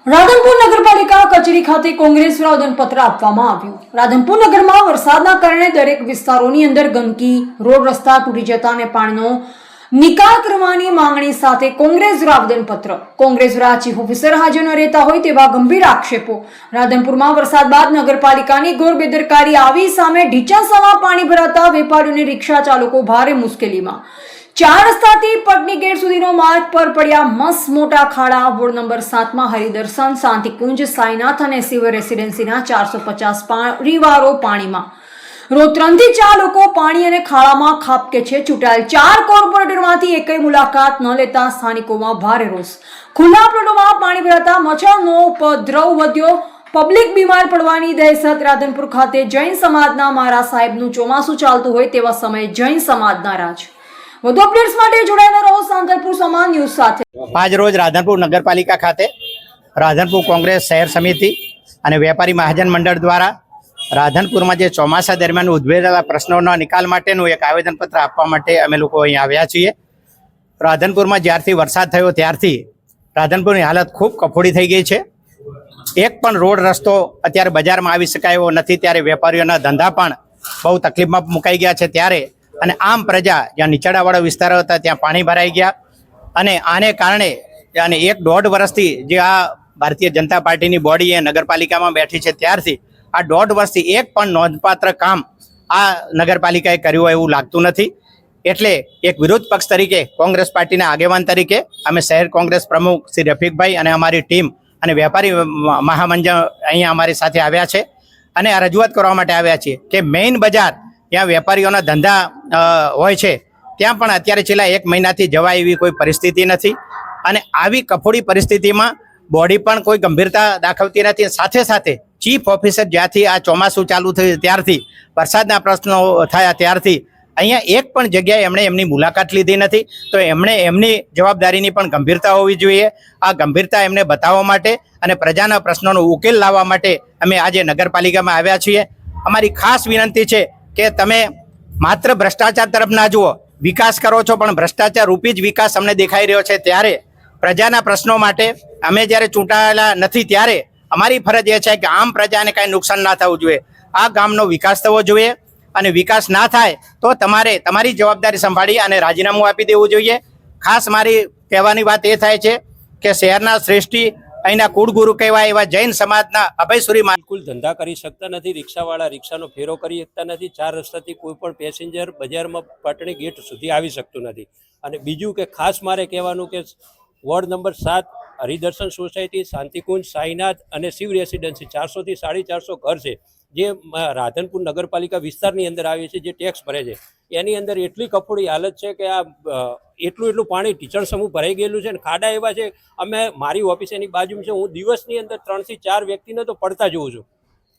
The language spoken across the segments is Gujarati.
રાધનપુર નગરપાલિકા કચેરી ખાતે કોંગ્રેસ આવેદનપત્ર આપવામાં આવ્યું। રાધનપુર નગરમાં વરસાદના કારણે દરેક વિસ્તારોની અંદર ગંદકી, રોડ રસ્તા તૂટી જતા અને પાણીનો નિકાલ કરવાની માંગણી સાથે કોંગ્રેસ આવેદનપત્ર। કોંગ્રેસ ચીફ ઓફિસર હાજર ન રહેતા હોય તેવા ગંભીર આક્ષેપો। રાધનપુરમાં વરસાદ બાદ નગરપાલિકાની ઘોર બેદરકારી આવી સામે ઢીંચાસામાં પાણી ભરાતા વેપારીઓ રિક્ષા ચાલકો ભારે મુશ્કેલીમાં। 4 રસ્તાથી પટની ગેટ સુધીનો માર્ગ પર પડ્યા મસ્ત મોટા ખાડા। વોર્ડ નંબર 7 માં હરિદર્શન, શાંતિકુંજ, સાઈનાથ અને શિવ રેસિડેન્સીના 450 પરિવારો પાણીમાં। રોજ 3 થી 4 લોકો પાણી અને ખાડામાં ખાબકે છે। ચૂંટાયેલ 4 કોર્પોરેટરમાંથી એકય મુલાકાત ન લેતા સ્થાનિકોમાં ભારે રોષ। ખુલ્લા પ્લોટોમાં પાણી ભરાતા મચ્છરનો ઉપદ્રવ વધ્યો, પબ્લિક બીમાર પડવાની દહેશત। રાધનપુર ખાતે જૈન સમાજના મહારાજ સાહેબનું ચોમાસું ચાલતું હોય તેવા સમયે જૈન સમાજના રાજ। વધુ અપડેટ્સ માટે જોડાયેલા રહો સાંતલપુર સમાન ન્યૂઝ સાથે। આજ રોજ રાધનપુર નગરપાલિકા ખાતે રાધનપુર કોંગ્રેસ શહેર સમિતિ અને વેપારી મહાજન મંડળ દ્વારા રાધનપુરમાં જે ચોમાસા દરમિયાન ઉદ્ભવેલા પ્રશ્નોના નિકાલ માટેનું એક આવેદનપત્ર આપવા માટે અમે લોકો અહીં આવ્યા છીએ। રાધનપુરમાં જ્યારથી વરસાદ થયો ત્યારથી રાધનપુરની હાલત ખૂબ કફોડી થઈ ગઈ છે। એક પણ રોડ રસ્તો અત્યારે બજારમાં આવી શકાય એવો નથી, ત્યારે વેપારીઓના ધંધા પણ બહુ તકલીફમાં મુકાઈ ગયા છે। ત્યારે અને આમ પ્રજા જ્યાં નીચાણવાળા વિસ્તારો હતા ત્યાં પાણી ભરાઈ ગયા અને આને કારણે અને 1.5 વર્ષથી જે આ ભારતીય જનતા પાર્ટીની બોડી એ નગરપાલિકામાં બેઠી છે ત્યારથી આ 1.5 વર્ષથી એક પણ નોંધપાત્ર કામ આ નગરપાલિકાએ કર્યું હોય એવું લાગતું નથી। એટલે એક વિરોધ પક્ષ તરીકે કોંગ્રેસ પાર્ટીના આગેવાન તરીકે અમે શહેર કોંગ્રેસ પ્રમુખ શ્રી રફીકભાઈ અને અમારી ટીમ અને વેપારી મહામંડળ અહીંયા અમારી સાથે આવ્યા છે અને આ રજૂઆત કરવા માટે આવ્યા છીએ કે મેઇન બજાર ત્યાં વેપારીઓના ધંધા હોય છે ત્યાં પણ અત્યારે છેલ્લા 1 મહિનાથી જવાય એવી કોઈ પરિસ્થિતિ નથી અને આવી કફોડી પરિસ્થિતિમાં બોડી પણ કોઈ ગંભીરતા દાખવતી નથી। સાથે સાથે ચીફ ઓફિસર જ્યાંથી આ ચોમાસું ચાલુ થયું ત્યારથી વરસાદના પ્રશ્નો થયા ત્યારથી અહીંયા એક પણ જગ્યાએ એમણે એમની મુલાકાત લીધી નથી। તો એમણે એમની જવાબદારીની પણ ગંભીરતા હોવી જોઈએ। આ ગંભીરતા એમને બતાવવા માટે અને પ્રજાના પ્રશ્નોનો ઉકેલ લાવવા માટે અમે આજે નગરપાલિકામાં આવ્યા છીએ। અમારી ખાસ વિનંતી છે કે તમે માત્ર ભ્રષ્ટાચાર તરફ ના જુઓ, વિકાસ કરો છો પણ ભ્રષ્ટાચાર રૂપી જ વિકાસ અમને દેખાઈ રહ્યો છે। ત્યારે પ્રજાના પ્રશ્નો માટે અમે જ્યારે ચૂંટાયેલા નથી ત્યારે અમારી ફરજ એ છે કે આમ પ્રજાને કાંઈ નુકસાન ના થવું જોઈએ, આ ગામનો વિકાસ થવો જોઈએ અને વિકાસ ના થાય તો તમારે તમારી જવાબદારી સંભાળી અને રાજીનામું આપી દેવું જોઈએ। ખાસ મારી કહેવાની વાત એ થાય છે કે શહેરના શ્રેષ્ઠી અહીંના કુળગુરુ કહેવાય એવા જૈન સમાજના અભયસુરી બિલકુલ ધંધા કરી શકતા નથી। રિક્ષાવાળા રિક્ષાનો ફેરો કરી શકતા નથી। 4 રસ્તાથી કોઈ પણ પેસેન્જર બજારમાં પાટણી ગેટ સુધી આવી શકતું નથી। અને બીજું કે ખાસ મારે કહેવાનું કે ward number 7 Haridarshan society, Shantikunj, Sainath અને શિવ રેસિડેન્સી 400 થી 450 ઘર છે જે રાધનપુર નગરપાલિકા વિસ્તારની અંદર આવે છે, જે ટેક્સ ભરે છે। એની અંદર એટલી કફોડી હાલત છે કે આ એટલું પાણી ઢીચણ સમૂહ ભરાઈ ગયેલું છે અને ખાડા એવા છે। અમે મારી ઓફિસ એની બાજુમાં છે, હું દિવસની અંદર 3 થી 4 વ્યક્તિને તો પડતા જોઉં છું,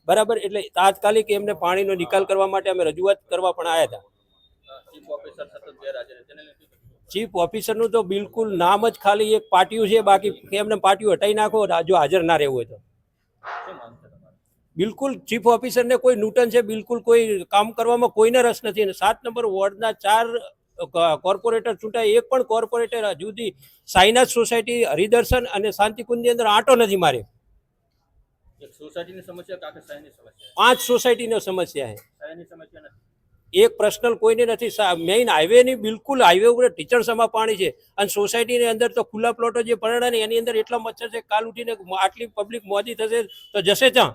બરાબર। એટલે તાત્કાલિક એમને પાણીનો નિકાલ કરવા માટે અમે રજૂઆત કરવા પણ આવ્યા હતા। ચીફ ઓફિસરનું તો બિલકુલ નામ જ ખાલી એક પાટિયું છે, બાકી એમને પાટિયું હટાવી નાખો જો હાજર ના રહેવું હોય તો। બિલકુલ ચીફ ઓફિસરને કોઈ નૂટન છે, બિલકુલ કોઈ કામ કરવામાં કોઈને રસ નથી। અને 7 નંબર વોર્ડના 4 કોર્પોરેટર ચૂંટાય, એક પણ કોર્પોરેટર હજુ સુધી સાઈનાથ સોસાયટી, હરિદર્શન અને શાંતિકુંજની અંદર આંટો નથી મારે। સોસાયટીની સમસ્યા 5 સોસાયટીની સમસ્યા છે, એક પર્સનલ કોઈને નથી। મેઇન હાઈવેની બિલકુલ હાઈવે ઉપર ઢીચણસમાં પાણી છે અને સોસાયટીની અંદર તો ખુલ્લા પ્લોટો જે પડ્યા ને એની અંદર એટલા મચ્છર છે, કાલ ઉઠીને આટલી પબ્લિક મોદી થશે તો જશે ત્યાં।